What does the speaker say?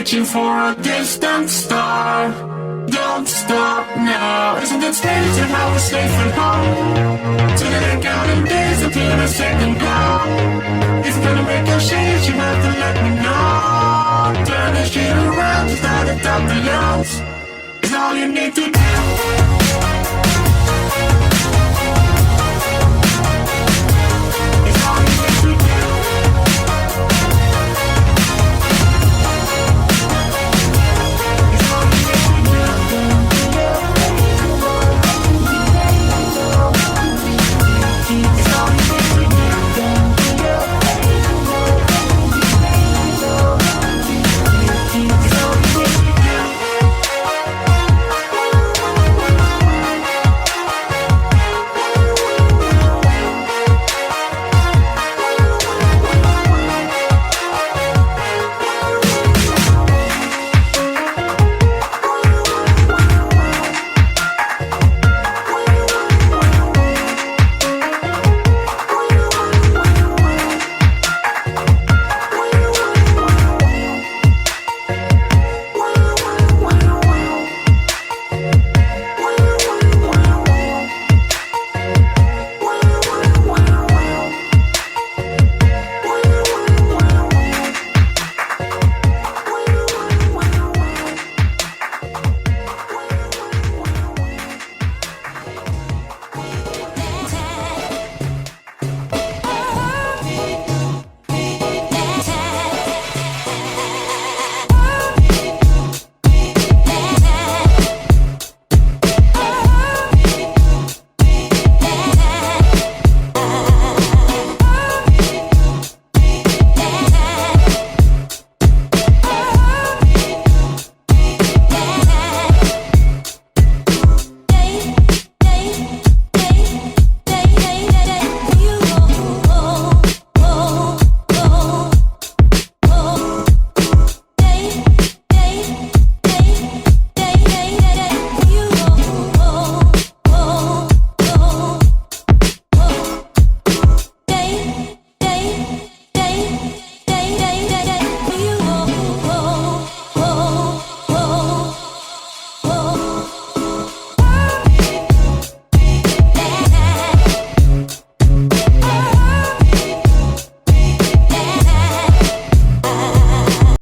reaching for a distant star. Don't stop now. Isn't it strange to have a safe at home? Today counting days until the second glow. If you're gonna make a change, you have to let me know. Turn the shit around to start the top of yours. It's all you need to do.